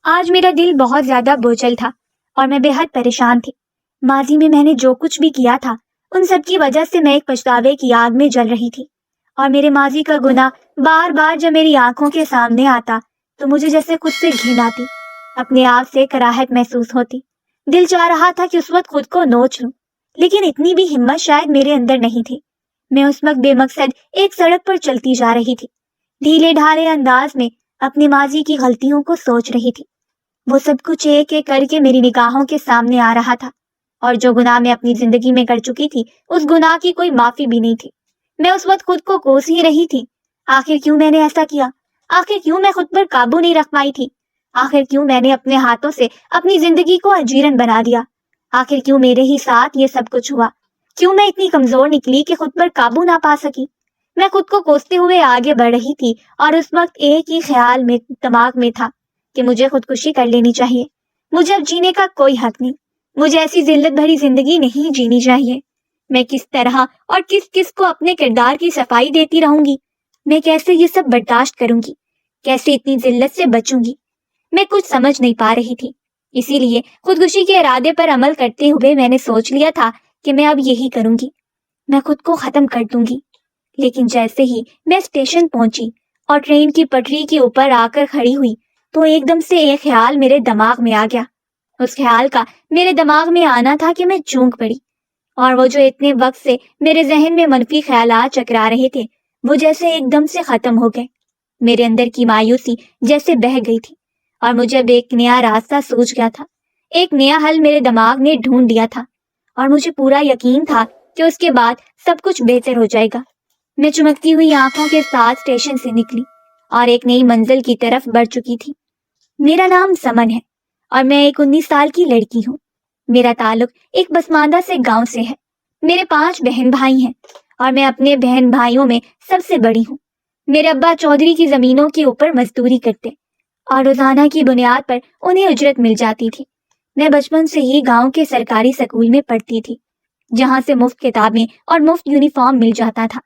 آج میرا دل بہت زیادہ بوجھل تھا اور میں بے حد پریشان تھی۔ ماضی میں نے جو کچھ بھی کیا تھا ان سب کی وجہ سے میں ایک پچھتاوے کی آگ میں جل رہی تھی، اور میرے ماضی کا گناہ بار بار جب میری آنکھوں کے سامنے آتا تو مجھے جیسے خود سے گھن آتی، اپنے آپ سے کراہت محسوس ہوتی۔ دل چاہ رہا تھا کہ اس وقت خود کو نوچ لوں، لیکن اتنی بھی ہمت شاید میرے اندر نہیں تھی۔ میں اس وقت بے مقصد ایک سڑک پر چلتی جا رہی تھی، ڈھیلے ڈھالے انداز میں اپنی ماضی کی غلطیوں کو سوچ رہی تھی۔ وہ سب کچھ ایک ایک کر کے میری نگاہوں کے سامنے آ رہا تھا، اور جو گناہ میں اپنی زندگی میں کر چکی تھی اس گناہ کی کوئی معافی بھی نہیں تھی۔ میں اس وقت خود کو کوس ہی رہی تھی، آخر کیوں میں نے ایسا کیا؟ آخر کیوں میں خود پر قابو نہیں رکھ پائی تھی؟ آخر کیوں میں نے اپنے ہاتھوں سے اپنی زندگی کو اجیرن بنا دیا؟ آخر کیوں میرے ہی ساتھ یہ سب کچھ ہوا؟ کیوں میں اتنی کمزور نکلی کہ خود پر قابو نہ پا سکی؟ میں خود کو کوستے ہوئے آگے بڑھ رہی تھی، اور اس وقت ایک ہی خیال میں دماغ میں تھا کہ مجھے خودکشی کر لینی چاہیے۔ مجھے اب جینے کا کوئی حق نہیں، مجھے ایسی ذلت بھری زندگی نہیں جینی چاہیے۔ میں کس طرح اور کس کس کو اپنے کردار کی صفائی دیتی رہوں گی؟ میں کیسے یہ سب برداشت کروں گی؟ کیسے اتنی ذلت سے بچوں گی؟ میں کچھ سمجھ نہیں پا رہی تھی۔ اسی لیے خودکشی کے ارادے پر عمل کرتے ہوئے میں نے سوچ لیا تھا کہ میں اب یہی کروں گی، میں خود کو ختم کر دوں گی۔ لیکن جیسے ہی میں اسٹیشن پہنچی اور ٹرین کی پٹری کے اوپر آ کر کھڑی ہوئی تو ایک دم سے ایک خیال میرے دماغ میں آ گیا۔ اس خیال کا میرے دماغ میں آنا تھا کہ میں چونک پڑی، اور وہ جو اتنے وقت سے میرے ذہن میں منفی خیالات چکرا رہے تھے وہ جیسے ایک دم سے ختم ہو گئے۔ میرے اندر کی مایوسی جیسے بہہ گئی تھی، اور مجھے اب ایک نیا راستہ سوچ گیا تھا، ایک نیا حل میرے دماغ نے ڈھونڈ لیا تھا، اور مجھے پورا یقین تھا کہ اس کے بعد سب کچھ بہتر ہو جائے گا۔ میں چمکتی ہوئی آنکھوں کے ساتھ اسٹیشن سے نکلی اور ایک نئی منزل کی طرف بڑھ چکی تھی۔ میرا نام سمن ہے اور میں ایک 19 سال کی لڑکی ہوں۔ میرا تعلق ایک پسماندہ سے گاؤں سے ہے۔ میرے 5 بہن بھائی ہیں اور میں اپنے بہن بھائیوں میں سب سے بڑی ہوں۔ میرے ابا چودھری کی زمینوں کے اوپر مزدوری کرتے اور روزانہ کی بنیاد پر انہیں اجرت مل جاتی تھی۔ میں بچپن سے ہی گاؤں کے سرکاری اسکول میں پڑھتی تھی، جہاں سے مفت کتابیں اور مفت یونیفارم مل جاتا تھا۔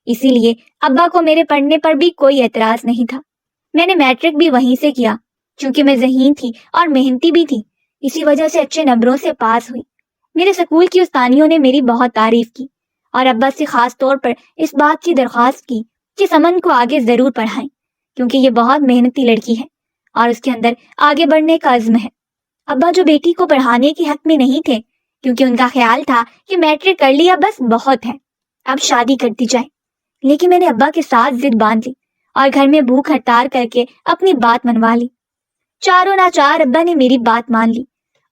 اسی لیے ابا کو میرے پڑھنے پر بھی کوئی اعتراض نہیں تھا۔ میں نے میٹرک بھی وہیں سے کیا، چونکہ میں ذہین تھی اور محنتی بھی تھی، اسی وجہ سے اچھے نمبروں سے پاس ہوئی۔ میرے اسکول کی استانیوں نے میری بہت تعریف کی اور ابا سے خاص طور پر اس بات کی درخواست کی کہ سمن کو آگے ضرور پڑھائیں، کیونکہ یہ بہت محنتی لڑکی ہے اور اس کے اندر آگے بڑھنے کا عزم ہے۔ ابا جو بیٹی کو پڑھانے کے حق میں نہیں تھے، کیونکہ ان کا خیال تھا کہ میٹرک کر لیا بس بہت ہے، اب شادی کر دی جائے۔ لیکن میں نے ابا کے ساتھ ضد باندھ لی اور گھر میں بھوک ہڑتال کر کے اپنی بات منوا لی۔ چاروں ناچار ابا نے میری بات مان لی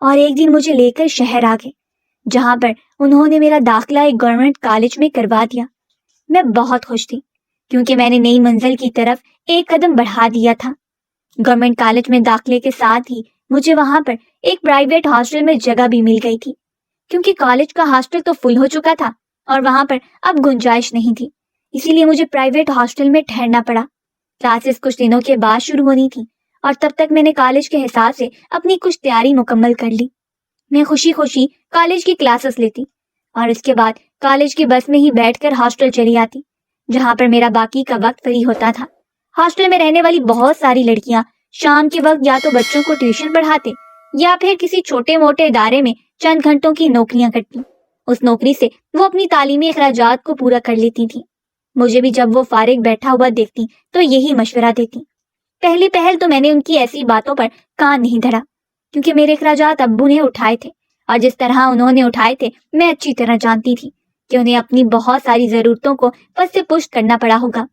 اور ایک دن مجھے لے کر شہر آ گئے، جہاں پر انہوں نے میرا داخلہ ایک گورنمنٹ کالج میں کروا دیا۔ میں بہت خوش تھی، کیونکہ میں نے نئی منزل کی طرف ایک قدم بڑھا دیا تھا۔ گورنمنٹ کالج میں داخلے کے ساتھ ہی مجھے وہاں پر ایک پرائیویٹ ہاسٹل میں جگہ بھی مل گئی تھی، کیونکہ کالج کا ہاسٹل تو فل ہو چکا تھا اور وہاں پر اب گنجائش نہیں تھی، اسی لیے مجھے پرائیویٹ ہاسٹل میں ٹھہرنا پڑا۔ کلاسز کچھ دنوں کے بعد شروع ہونی تھی، اور تب تک میں نے کالج کے حساب سے اپنی کچھ تیاری مکمل کر لی۔ میں خوشی خوشی کالج کی کلاسز لیتی اور اس کے بعد کالج کی بس میں ہی بیٹھ کر ہاسٹل چلی آتی، جہاں پر میرا باقی کا وقت فری ہوتا تھا۔ ہاسٹل میں رہنے والی بہت ساری لڑکیاں شام کے وقت یا تو بچوں کو ٹیوشن پڑھاتے یا پھر کسی چھوٹے موٹے ادارے میں چند گھنٹوں کی نوکریاں کرتی۔ اس نوکری سے وہ اپنی تعلیمی اخراجات کو پورا کر لیتی تھیں۔ مجھے بھی جب وہ فارغ بیٹھا ہوا دیکھتی تو یہی مشورہ دیتی۔ پہلی پہل تو میں نے ان کی ایسی باتوں پر کان نہیں دھرا، کیونکہ میرے اخراجات ابو نے اٹھائے تھے، اور جس طرح انہوں نے اٹھائے تھے میں اچھی طرح جانتی تھی کہ انہیں اپنی بہت ساری ضرورتوں کو پس سے پشت کرنا پڑا ہوگا۔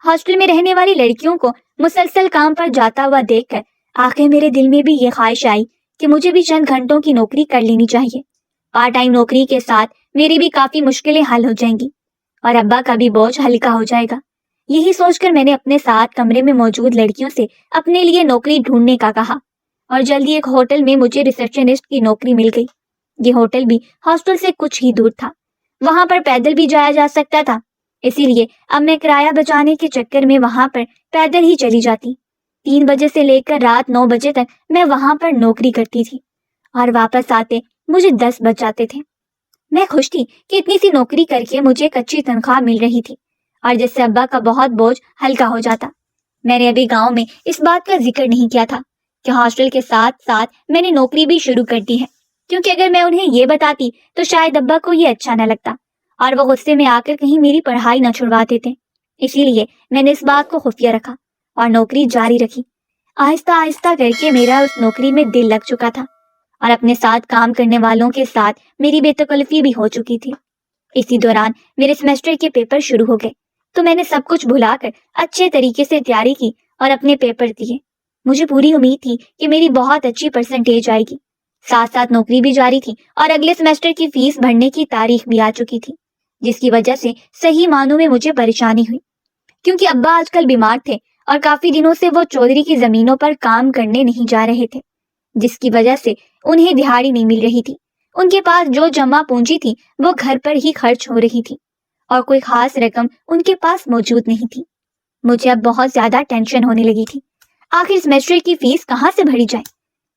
ہاسٹل میں رہنے والی لڑکیوں کو مسلسل کام پر جاتا ہوا دیکھ کر آخر میرے دل میں بھی یہ خواہش آئی کہ مجھے بھی چند گھنٹوں کی نوکری کر لینی چاہیے۔ پارٹ ٹائم نوکری کے ساتھ میری بھی کافی مشکلیں حل ہو جائیں گی اور ابا کا بھی بوجھ ہلکا ہو جائے گا۔ یہی سوچ کر میں نے اپنے ساتھ کمرے میں موجود لڑکیوں سے اپنے لیے نوکری ڈھونڈنے کا کہا، اور جلدی ایک ہوٹل میں مجھے ریسیپشنسٹ کی نوکری مل گئی۔ یہ ہوٹل بھی ہاسٹل سے کچھ ہی دور تھا، وہاں پر پیدل بھی جایا جا سکتا تھا، اسی لیے اب میں کرایہ بچانے کے چکر میں وہاں پر پیدل ہی چلی جاتی۔ 3 بجے سے لے کر رات 9 بجے تک میں وہاں پر نوکری کرتی تھی اور واپس آتے مجھے 10 بج جاتے تھے۔ میں خوش تھی کہ اتنی سی نوکری کر کے مجھے ایک اچھی تنخواہ مل رہی تھی اور جس سے ابا کا بہت بوجھ ہلکا ہو جاتا۔ میں نے ابھی گاؤں میں اس بات کا ذکر نہیں کیا تھا کہ ہاسٹل کے ساتھ ساتھ میں نے نوکری بھی شروع کر دی ہے، کیونکہ اگر میں انہیں یہ بتاتی تو شاید ابا کو یہ اچھا نہ لگتا اور وہ غصے میں آ کر کہیں میری پڑھائی نہ چھڑوا دیتے۔ اسی لیے میں نے اس بات کو خفیہ رکھا اور نوکری جاری رکھی۔ آہستہ آہستہ کر کے میرا اس نوکری میں دل لگ چکا تھا اور اپنے ساتھ کام کرنے والوں کے ساتھ میری بے تکلفی بھی ہو چکی تھی۔ اسی دوران میرے سیمسٹر کے پیپر شروع ہو گئے تو میں نے سب کچھ بھلا کر اچھے طریقے سے تیاری کی اور اپنے پیپر دیے۔ مجھے پوری امید تھی کہ میری بہت اچھی پرسنٹیج آئے گی۔ ساتھ ساتھ نوکری بھی جاری تھی اور اگلے سیمسٹر کی فیس بھرنے کی تاریخ بھی آ چکی تھی، جس کی وجہ سے صحیح معنوں میں مجھے پریشانی ہوئی، کیونکہ ابا آج کل بیمار تھے اور کافی دنوں سے وہ چودھری کی زمینوں پر کام کرنے نہیں جا رہے تھے، جس کی وجہ سے انہیں دہاڑی نہیں مل رہی تھی۔ ان کے پاس جو جمع پونجی تھی وہ گھر پر ہی خرچ ہو رہی تھی اور کوئی خاص رقم ان کے پاس موجود نہیں تھی۔ مجھے اب بہت زیادہ ٹینشن ہونے لگی تھی، آخر سیمسٹر کی فیس کہاں سے بھری جائے؟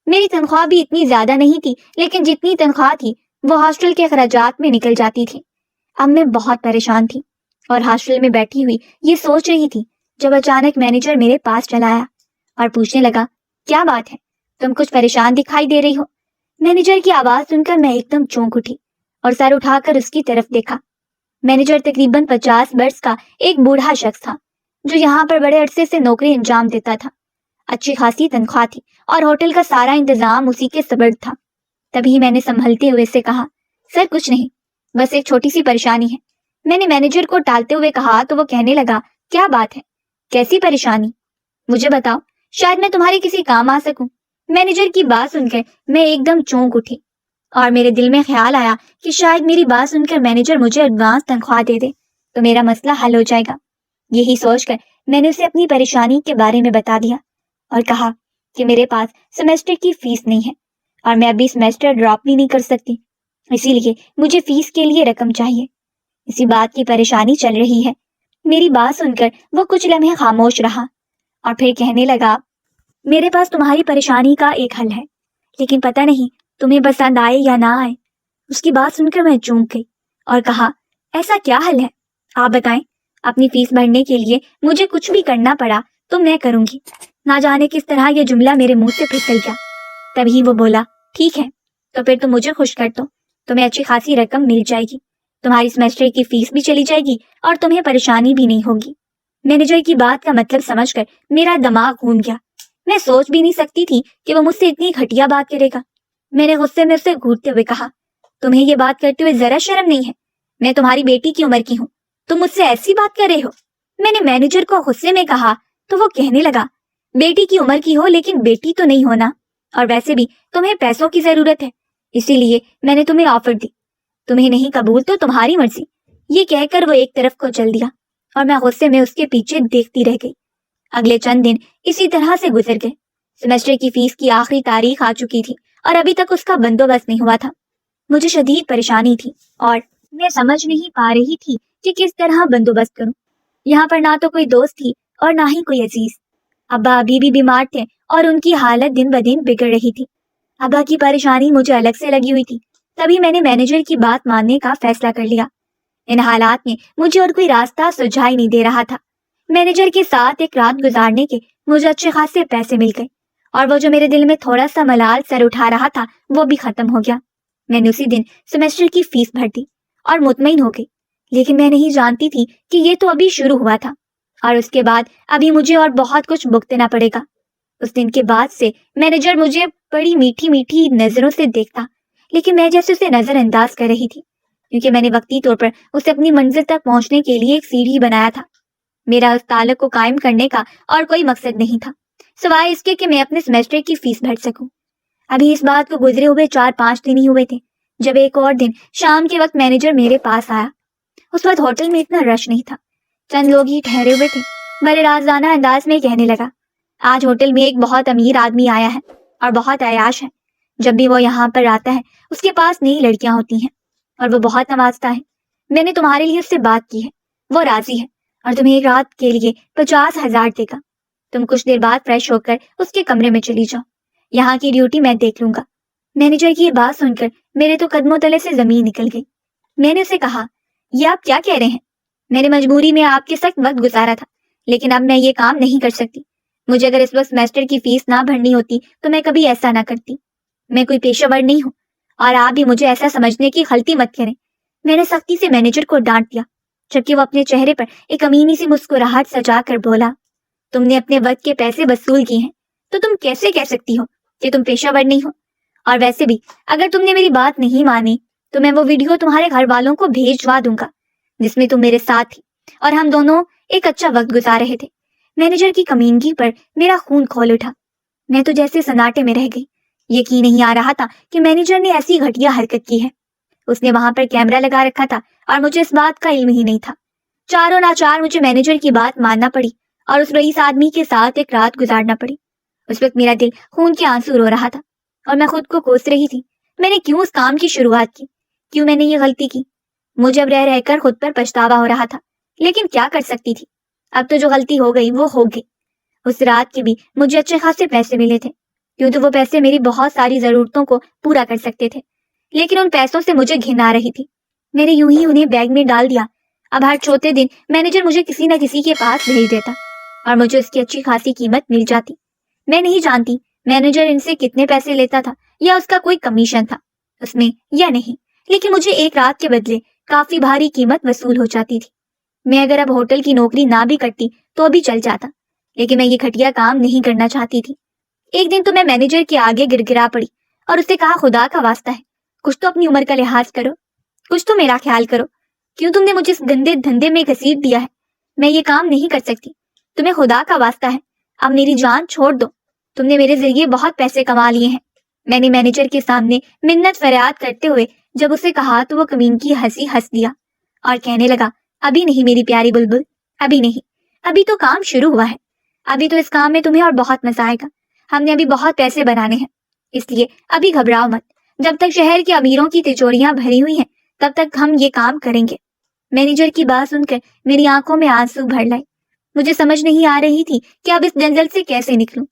میری تنخواہ بھی اتنی زیادہ نہیں تھی، لیکن جتنی تنخواہ تھی وہ ہاسٹل کے اخراجات میں نکل جاتی تھی۔ اب میں بہت پریشان تھی اور ہاسٹل میں بیٹھی ہوئی یہ سوچ رہی تھی جب اچانک مینیجر میرے پاس چلا آیا اور پوچھنے لگا، کیا بات ہے، تم کچھ پریشان دکھائی دے رہی ہو؟ مینیجر کی آواز سن کر میں ایک دم چونک اٹھی اور سر اٹھا کر اس کی طرف دیکھا۔ مینیجر تقریباً 50 برس کا ایک بوڑھا شخص تھا جو یہاں پر بڑے عرصے سے نوکری انجام دیتا تھا۔ اچھی خاصی تنخواہ تھی اور ہوٹل کا سارا انتظام اسی کے سپرد تھا۔ تبھی میں نے سنبھلتے ہوئے سے کہا، سر کچھ نہیں، بس ایک چھوٹی سی پریشانی ہے۔ میں نے مینیجر کو ٹالتے ہوئے کہا تو وہ کہنے لگا، کیا بات ہے، کیسی پریشانی؟ مجھے بتاؤ، شاید میں تمہارے کسی کام آ سکوں۔ مینیجر کی بات سن کر میں ایک دم چونک اٹھی اور میرے دل میں خیال آیا کہ شاید میری بات سن کر مینیجر مجھے ایڈوانس تنخواہ دے دے تو میرا مسئلہ حل ہو جائے گا۔ یہی سوچ کر میں نے اسے اپنی پریشانی کے بارے میں بتا دیا اور کہا کہ میرے پاس سیمسٹر کی فیس نہیں ہے اور میں ابھی سیمسٹر ڈراپ بھی نہیں کر سکتی، اسی لیے مجھے فیس کے لیے رقم چاہیے۔ اسی بات کی پریشانی چل رہی ہے۔ میری بات سن کر وہ کچھ لمحے خاموش رہا اور پھر کہنے لگا، میرے پاس تمہاری پریشانی کا ایک حل ہے، لیکن پتہ نہیں تمہیں پسند آئے یا نہ آئے۔ اس کی بات سن کر میں چونک گئی اور کہا، ایسا کیا حل ہے، آپ بتائیں۔ اپنی فیس بھرنے کے لیے مجھے کچھ بھی کرنا پڑا تو میں کروں گی۔ نہ جانے کس طرح یہ جملہ میرے منہ سے پھسل گیا۔ تبھی وہ بولا، ٹھیک ہے تو پھر تم مجھے خوش کر دو، تمہیں اچھی خاصی رقم مل جائے گی، تمہاری سیمسٹر کی فیس بھی چلی جائے گی اور تمہیں پریشانی بھی نہیں ہوگی۔ مینیجر کی بات کا مطلب سمجھ کر میرا دماغ گھوم گیا۔ میں سوچ بھی نہیں سکتی تھی کہ وہ مجھ سے اتنی گھٹیا بات کرے گا۔ میں نے غصے میں اسے گھورتے ہوئے کہا، تمہیں یہ بات کرتے ہوئے ذرا شرم نہیں ہے؟ میں تمہاری بیٹی کی عمر کی ہوں، تم مجھ سے ایسی بات کر رہے ہو؟ میں نے مینیجر کو غصے میں کہا تو وہ کہنے لگا، بیٹی کی عمر کی ہو لیکن بیٹی تو نہیں ہونا، اور ویسے بھی تمہیں پیسوں کی ضرورت ہے، اسی لیے میں نے تمہیں آفر دی، تمہیں نہیں قبول تو تمہاری مرضی۔ یہ کہہ کر وہ ایک طرف کو چل دیا اور میں غصے میں اس کے پیچھے دیکھتی رہ گئی۔ اگلے چند دن اسی طرح سے گزر گئے۔ سیمسٹر کی فیس کی آخری تاریخ آ چکی تھی اور ابھی تک اس کا بندوبست نہیں ہوا تھا۔ مجھے شدید پریشانی تھی اور میں سمجھ نہیں پا رہی تھی کہ کس طرح بندوبست کروں۔ یہاں پر نہ تو کوئی دوست تھی اور نہ ہی کوئی عزیز۔ ابا ابھی بھی بیمار تھے اور ان کی حالت دن بدن بگڑ رہی تھی۔ ابا کی پریشانی مجھے الگ سے لگی ہوئی تھی، تبھی میں نے مینیجر کی بات ماننے کا فیصلہ کر لیا۔ ان حالات میں مجھے اور کوئی راستہ سجھائی نہیں دے رہا تھا۔ مینیجر کے ساتھ ایک رات گزارنے کے مجھے اچھے خاصے پیسے مل گئے اور وہ جو میرے دل میں تھوڑا سا ملال سر اٹھا رہا تھا وہ بھی ختم ہو گیا۔ میں نے اسی دن سیمسٹر کی فیس بھر دی اور مطمئن ہو گئی، لیکن میں نہیں جانتی تھی کہ یہ تو ابھی شروع ہوا تھا اور اس کے بعد ابھی مجھے اور بہت کچھ بھگتنا پڑے گا۔ اس دن کے بعد سے مینیجر مجھے بڑی میٹھی میٹھی نظروں سے دیکھتا، لیکن میں جیسے اسے نظر انداز کر رہی تھی، کیونکہ میں نے وقتی طور پر اسے اپنی منزل تک پہنچنے کے لیے ایک سیڑھی بنایا تھا۔ میرا اس تعلق کو قائم کرنے کا اور کوئی مقصد نہیں تھا سوائے اس کے کہ میں اپنے سیمسٹر کی فیس بھر سکوں۔ ابھی اس بات کو گزرے ہوئے 4-5 دن ہی ہوئے تھے جب ایک اور دن شام کے وقت مینیجر میرے پاس آیا۔ اس وقت ہوٹل میں اتنا رش نہیں تھا، چند لوگ ہی ٹھہرے ہوئے تھے۔ بڑے رازانہ انداز میں کہنے لگا، آج ہوٹل میں ایک بہت امیر آدمی آیا ہے اور بہت عیاش ہے۔ جب بھی وہ یہاں پر آتا ہے اس کے پاس نئی لڑکیاں ہوتی ہیں اور وہ بہت نوازتا ہے۔ میں نے تمہارے لیے اس سے بات کی ہے، وہ راضی ہے اور تمہیں ایک رات کے لیے 50,000 دے گا۔ تم کچھ دیر بعد فریش ہو کر اس کے کمرے میں چلی جاؤ، یہاں کی ڈیوٹی میں دیکھ لوں گا۔ مینیجر کی یہ بات سن کر میرے تو قدموں تلے سے زمین نکل گئی۔ میں نے اسے کہا، یہ آپ کیا کہہ رہے ہیں؟ میں نے مجبوری میں آپ کے ساتھ وقت گزارا تھا، لیکن اب میں یہ کام نہیں کر سکتی۔ مجھے اگر اس وقت سیمیسٹر کی فیس نہ بھرنی ہوتی تو میں کبھی ایسا نہ کرتی۔ میں کوئی پیشہ ور نہیں ہوں اور آپ بھی مجھے ایسا سمجھنے کی غلطی مت کریں۔ میں نے سختی سے مینیجر کو ڈانٹ دیا، جبکہ وہ اپنے چہرے پر ایک امینی سی مسکراہٹ سجا کر بولا، تم نے اپنے وقت کے پیسے وصول کیے ہیں تو تم کیسے کہہ سکتی ہو کہ تم پیشہ ور نہیں ہو؟ اور ویسے بھی اگر تم نے میری بات نہیں مانی تو میں وہ ویڈیو تمہارے گھر والوں کو بھیجوا دوں گا جس میں تم میرے ساتھ تھی اور ہم دونوں ایک اچھا وقت گزار رہے تھے۔ مینیجر کی کمینگی پر میرا خون کھول اٹھا۔ میں تو جیسے سناٹے میں رہ گئی۔ یقین نہیں آ رہا تھا کہ مینیجر نے ایسی گھٹیا حرکت کی ہے۔ اس نے وہاں پر کیمرہ لگا رکھا تھا اور مجھے اس بات کا علم ہی نہیں تھا۔ چاروں ناچار مجھے مینیجر کی بات ماننا پڑی اور اس رئیس آدمی کے ساتھ ایک رات گزارنا پڑی۔ اس وقت میرا دل خون کے آنسو رو رہا تھا اور میں خود کو کوس رہی تھی، میں نے کیوں اس کام کی شروعات کی، کیوں میں نے یہ غلطی کی۔ مجھے اب رہ رہ کر خود پر پچھتاوا ہو رہا تھا، لیکن کیا کر سکتی تھی، اب تو جو غلطی ہو گئی وہ ہو گئی۔ اس رات کے بھی مجھے اچھے خاصے پیسے ملے تھے، کیوں تو وہ پیسے میری بہت ساری ضرورتوں کو پورا کر سکتے تھے، لیکن ان پیسوں سے مجھے گھن آ رہی تھی۔ میں نے یوں ہی انہیں بیگ میں ڈال دیا۔ اب ہر چوتھے دن مینیجر مجھے کسی نہ کسی کے پاس بھیج دیتا اور مجھے اس کی اچھی خاصی قیمت مل جاتی۔ میں نہیں جانتی مینیجر ان سے کتنے پیسے لیتا تھا یا اس کا کوئی کمیشن تھا اس میں یا نہیں، لیکن مجھے ایک رات کے بدلے کافی بھاری قیمت وصول ہو جاتی تھی۔ میں اگر اب ہوٹل کی نوکری نہ بھی کرتی تو بھی چل جاتا، لیکن میں یہ گھٹیا کام نہیں کرنا چاہتی تھی۔ ایک دن تو میں مینیجر کے آگے گر گرا پڑی اور اسے کہا، خدا کا واسطہ ہے کچھ تو اپنی عمر کا لحاظ کرو، کچھ تو میرا خیال کرو، کیوں تم نے مجھے اس گندے دھندے میں گھسیٹ دیا ہے؟ میں یہ کام نہیں کر سکتی، تمہیں خدا کا واسطہ ہے اب میری جان چھوڑ دو، تم نے میرے ذریعے بہت پیسے کما لیے ہیں۔ میں نے مینیجر کے سامنے منت فریاد کرتے ہوئے جب اسے کہا تو وہ کمین کی ہنسی ہنس دیا اور کہنے لگا، ابھی نہیں میری پیاری بلبل، ابھی نہیں، ابھی تو کام شروع ہوا ہے، ابھی تو اس کام میں تمہیں اور بہت مزہ آئے گا، ہم نے ابھی بہت پیسے بنانے ہیں، اس لیے ابھی گھبراؤ مت، جب تک شہر کے امیروں کی تجوریاں بھری ہوئی ہیں تب تک ہم یہ کام کریں گے۔ مینیجر کی بات سن کر میری آنکھوں میں آنسو بھر لائے۔ مجھے سمجھ نہیں آ رہی تھی کہ اب اس جنجل سے کیسے نکلوں۔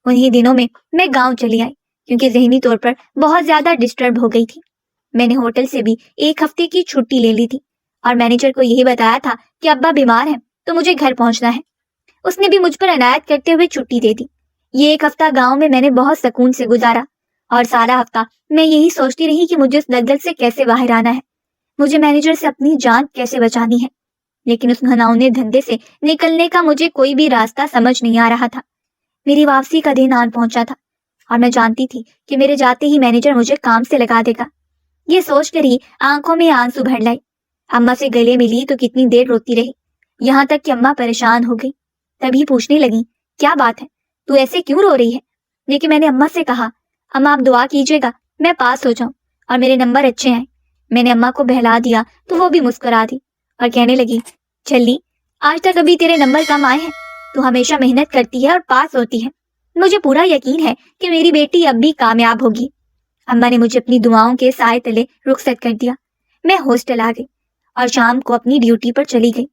انہی دنوں میں گاؤں چلی آئی کیونکہ ذہنی طور پر بہت زیادہ ڈسٹرب ہو گئی تھی۔ میں نے ہوٹل سے بھی ایک ہفتے کی چھٹی لے لی تھی اور مینیجر کو یہی بتایا تھا کہ ابا بیمار ہیں تو مجھے گھر پہنچنا ہے۔ اس نے بھی مجھ پر عنایت کرتے ہوئے چھٹی دے دی۔ یہ ایک ہفتہ گاؤں میں نے بہت سکون سے گزارا اور سارا ہفتہ میں یہی سوچتی رہی کہ مجھے اس دلدل سے کیسے باہر آنا ہے، مجھے مینیجر سے اپنی جان کیسے بچانی ہے، لیکن اس گھناؤنے دھندے سے نکلنے کا مجھے کوئی بھی راستہ سمجھ نہیں آ رہا تھا۔ میری واپسی کا دن آن پہنچا تھا اور میں جانتی تھی کہ میرے جاتے ہی مینیجر مجھے کام سے لگا دے گا۔ یہ سوچ کر ہی آنکھوں میں آنسو بھر لائے۔ اماں سے گلے ملی تو کتنی دیر روتی رہی، یہاں تک کہ اماں پریشان ہو گئی، تبھی پوچھنے لگی، کیا بات ہے، تو ایسے کیوں رو رہی ہے؟ لیکن میں نے اماں سے کہا، اماں آپ دعا کیجیے گا میں پاس ہو جاؤں اور میرے نمبر اچھے آئیں۔ میں نے اماں کو بہلا دیا تو وہ بھی مسکرا دی اور کہنے لگی، چھلی آج تک ابھی تیرے نمبر کم آئے ہیں، تو ہمیشہ محنت کرتی ہے اور پاس ہوتی ہے، مجھے پورا یقین ہے کہ میری بیٹی اب بھی کامیاب ہوگی۔ اماں نے مجھے اپنی دعاؤں کے سائے تلے رخصت کر دیا۔ میں ہاسٹل آ گئی اور شام کو اپنی ڈیوٹی پر چلی گئی۔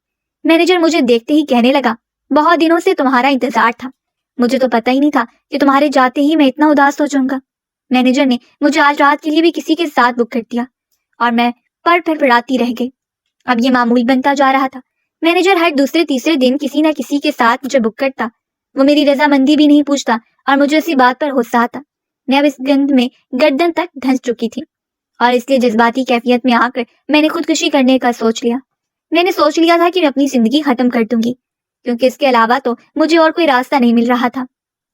مینیجر مجھے دیکھتے ہی کہنے لگا، بہت دنوں سے تمہارا انتظار تھا، مجھے تو پتہ ہی نہیں تھا کہ تمہارے جاتے ہی میں اتنا اداس ہو جاؤں گا۔ مینیجر نے مجھے آج رات کے لیے بھی کسی کے ساتھ بک کر دیا اور میں پڑاتی رہ گئی۔ اب یہ معمول بنتا جا رہا تھا، مینیجر ہر دوسرے تیسرے دن کسی نہ کسی کے ساتھ مجھے بک کرتا، وہ میری رضامندی بھی نہیں پوچھتا اور مجھے اسی بات پر غصہ آتا۔ میں اب اس گند میں گردن تک دھنس چکی تھی اور اس لیے جذباتی کیفیت میں آ کر میں نے خودکشی کرنے کا سوچ لیا۔ میں نے سوچ لیا تھا کہ میں اپنی زندگی ختم کر دوں گی، کیونکہ اس کے علاوہ تو مجھے اور کوئی راستہ نہیں مل رہا تھا۔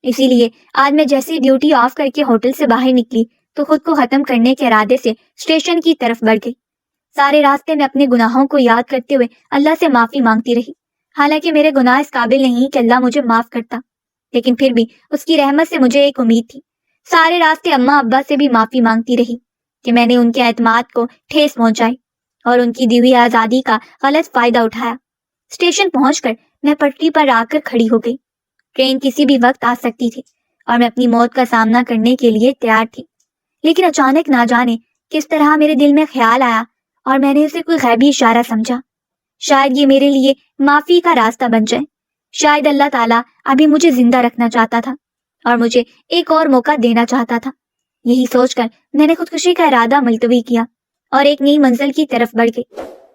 اسی لیے آج میں جیسے ڈیوٹی آف کر کے ہوٹل سے باہر نکلی تو خود کو ختم کرنے کے ارادے سے اسٹیشن کی طرف بڑھ گئی۔ سارے راستے میں اپنے گناہوں کو یاد کرتے ہوئے اللہ سے معافی مانگتی رہی، حالانکہ میرے گناہ اس قابل نہیں کہ اللہ مجھے معاف کرتا، لیکن پھر بھی اس کی رحمت سے مجھے ایک امید تھی۔ سارے راستے اماں ابا سے بھی معافی مانگتی رہی کہ میں نے ان کے اعتماد کو ٹھیس پہنچائی اور ان کی دی ہوئی آزادی کا غلط فائدہ اٹھایا۔ اسٹیشن پہنچ کر میں پٹری پر آ کر کھڑی ہو گئی۔ ٹرین کسی بھی وقت آ سکتی تھی اور میں اپنی موت کا سامنا کرنے کے لیے تیار تھی، لیکن اچانک نہ جانے کس طرح میرے دل میں خیال آیا اور میں نے اسے کوئی غیبی اشارہ سمجھا۔ شاید یہ میرے لیے معافی کا راستہ بن جائے، شاید اللہ تعالیٰ ابھی مجھے زندہ رکھنا چاہتا تھا اور مجھے ایک اور موقع دینا چاہتا تھا۔ یہی سوچ کر میں نے خودکشی کا ارادہ ملتوی کیا اور ایک نئی منزل کی طرف بڑھ گئی۔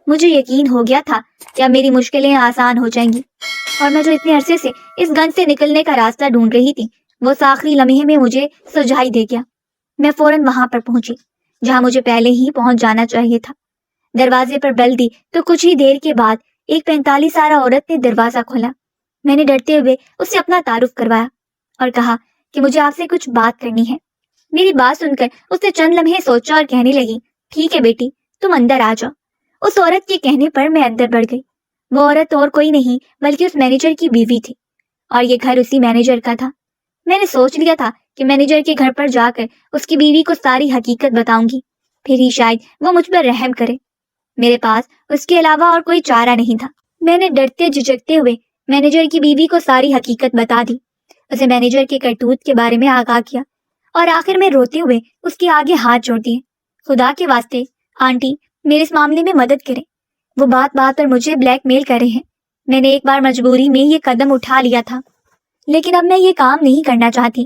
مجھے یقین ہو گیا تھا کہ اب میری مشکلیں آسان ہو جائیں گی۔ اور میں جو اتنے عرصے سے اس گنج سے نکلنے کا راستہ ڈھونڈ رہی تھی وہ آخری لمحے میں مجھے سجھائی دے گیا۔ میں فوراً وہاں پر پہنچی جہاں مجھے پہلے ہی پہنچ جانا چاہیے تھا۔ دروازے پر بیل دی تو کچھ ہی دیر کے بعد ایک 45 سالہ عورت نے دروازہ کھولا۔ میں نے ڈرتے ہوئے اسے اپنا تعارف کروایا اور کہا کہ مجھے آپ سے کچھ بات کرنی ہے۔ میری بات سن کر اس نے چند لمحے سوچا اور کہنے لگی، ٹھیک ہے بیٹی، تم اندر آ جاؤ۔ اس عورت کے کہنے پر میں اندر بڑھ گئی۔ وہ عورت اور کوئی نہیں بلکہ اس مینیجر کی بیوی تھی اور یہ گھر اسی مینیجر کا تھا۔ میں نے سوچ لیا تھا کہ مینیجر کے گھر پر جا کر اس کی بیوی کو ساری حقیقت بتاؤں گی، پھر ہی شاید وہ مجھ پر رحم کرے۔ میرے پاس اس کے علاوہ اور کوئی چارہ نہیں تھا۔ میں نے ڈرتے جھجکتے ہوئے مینیجر کی بیوی کو ساری حقیقت بتا دی، اسے مینیجر کے کرتوت کے بارے میں آگاہ کیا اور آخر میں روتے ہوئے اس کے آگے ہاتھ جوڑ دیے۔ خدا کے واسطے آنٹی میرے اس معاملے میں مدد کریں، وہ بات بات پر مجھے بلیک میل کر رہے ہیں۔ میں نے ایک بار مجبوری میں یہ قدم اٹھا لیا تھا، لیکن اب میں یہ کام نہیں کرنا چاہتی۔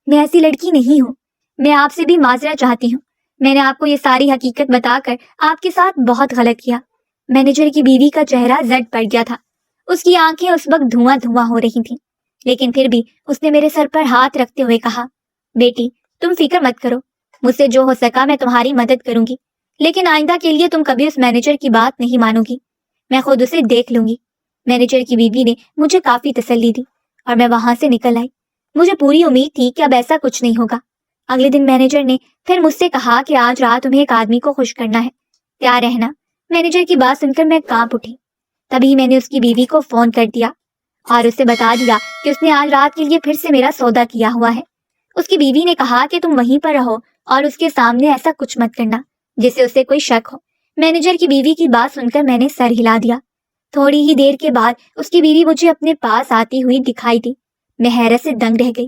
میں ایسی لڑکی نہیں ہوں۔ میں آپ سے بھی معذرت چاہتی ہوں۔ میں نے آپ کو یہ ساری حقیقت بتا کر آپ کے ساتھ بہت غلط کیا۔ مینیجر کی بیوی کا چہرہ زرد پڑ گیا تھا، اس کی آنکھیں اس وقت دھواں دھواں ہو رہی تھیں، لیکن پھر بھی اس نے میرے سر پر ہاتھ رکھتے ہوئے کہا، بیٹی تم فکر مت کرو، مجھ سے جو ہو سکا میں تمہاری مدد کروں گی، لیکن آئندہ کے لیے تم کبھی اس مینیجر کی بات نہیں مانو گی، میں خود اسے دیکھ لوں گی۔ مینیجر کی بیوی نے مجھے کافی تسلی دی اور میں وہاں سے نکل آئی۔ مجھے پوری امید تھی کہ اب ایسا کچھ نہیں ہوگا۔ اگلے دن مینیجر نے پھر مجھ سے کہا کہ آج رات تمہیں ایک آدمی کو خوش کرنا ہے، تیار رہنا۔ مینیجر کی بات سن کر میں کانپ اٹھی۔ تبھی میں نے اس کی بیوی کو فون کر دیا اور اسے بتا دیا کہ اس نے آج رات کے لیے پھر سے میرا سودا کیا ہوا ہے۔ اس کی بیوی نے کہا کہ تم وہیں پر رہو اور اس کے سامنے ایسا کچھ مت کرنا جس سے اسے کوئی شک ہو۔ مینیجر کی بیوی کی بات سن کر میں نے سر ہلا دیا۔ تھوڑی ہی دیر کے بعد اس کی بیوی مجھے اپنے پاس آتی ہوئی دکھائی دی۔ میں حیرت سے دنگ رہ گئی۔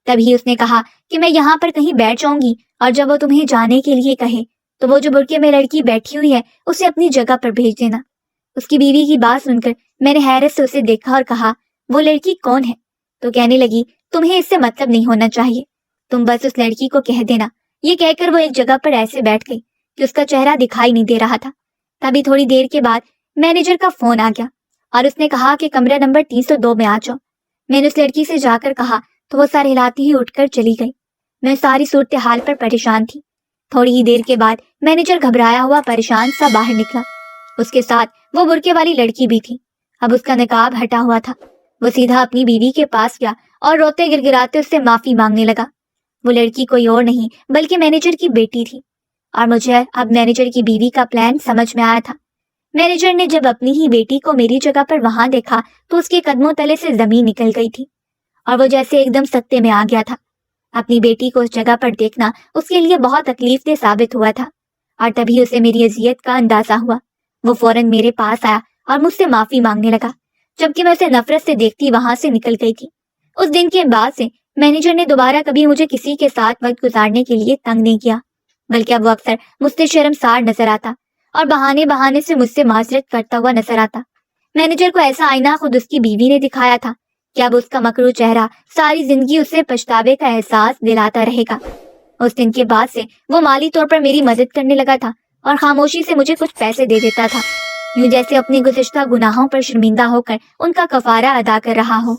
تبھی اس نے کہا کہ میں یہاں پر کہیں بیٹھ جاؤں گی اور جب وہ تمہیں جانے کے لیے کہے تو وہ جو برقعے میں لڑکی بیٹھی ہوئی ہے اسے اپنی جگہ پر بھیج دینا۔ اس کی بیوی کی بات سن کر میں نے حیرت سے اسے دیکھا اور کہا، وہ لڑکی کون ہے؟ تو کہنے لگی، تمہیں اس سے مطلب نہیں ہونا چاہیے، تم بس اس لڑکی کو کہہ دینا۔ یہ کہہ کر وہ ایک جگہ پر ایسے بیٹھ گئی کہ اس کا چہرہ دکھائی نہیں دے رہا تھا۔ تبھی تھوڑی دیر کے بعد مینیجر کا فون آ گیا اور اس نے کہا کہ کمرہ نمبر 302 میں آ جاؤ۔ میں نے اس لڑکی سے جا کر کہا تو وہ سر ہلاتی ہی اٹھ کر چلی گئی۔ میں ساری صورتحال پر پریشان تھی۔ تھوڑی ہی دیر کے بعد مینیجر گھبرایا ہوا پریشان سا باہر نکلا۔ اس کے ساتھ وہ برقعے والی لڑکی بھی تھی۔ اب اس کا نقاب ہٹا ہوا تھا۔ وہ سیدھا اپنی بیوی کے پاس گیا اور روتے گڑگڑاتے اس سے معافی مانگنے لگا۔ وہ لڑکی کوئی اور نہیں بلکہ مینیجر کی بیٹی تھی اور مجھے اب مینیجر کی بیوی کا پلان سمجھ میں آیا تھا۔ مینیجر نے جب اپنی ہی بیٹی کو میری جگہ پر وہاں دیکھا تو اس کے قدموں تلے سے زمین نکل گئی تھی اور وہ جیسے ایک دم سکتے میں آ گیا تھا۔ اپنی بیٹی کو اس جگہ پر دیکھنا اس کے لیے بہت تکلیف دہ ثابت ہوا تھا اور تبھی اسے میری اذیت کا اندازہ ہوا۔ وہ فوراً میرے پاس آیا اور مجھ سے معافی مانگنے لگا، جبکہ میں اسے نفرت سے دیکھتی وہاں سے نکل گئی تھی۔ اس دن کے بعد سے مینیجر نے دوبارہ کبھی مجھے کسی کے ساتھ وقت گزارنے کے لیے تنگ نہیں کیا، بلکہ اب وہ اکثر مجھ سے شرمسار نظر آتا اور بہانے سے مجھ سے معذرت کرتا ہوا نظر آتا۔ مینیجر کو ایسا آئینہ خود اس کی بیوی نے دکھایا تھا کہ اب اس کا مکروہ چہرہ ساری زندگی اسے پچھتاوے کا احساس دلاتا رہے گا۔ اس دن کے بعد سے وہ مالی طور پر میری مدد کرنے لگا تھا اور خاموشی سے مجھے کچھ پیسے دے دیتا تھا، یوں جیسے اپنی گزشتہ گناہوں پر شرمندہ ہو کر ان کا کفارہ ادا کر رہا ہو۔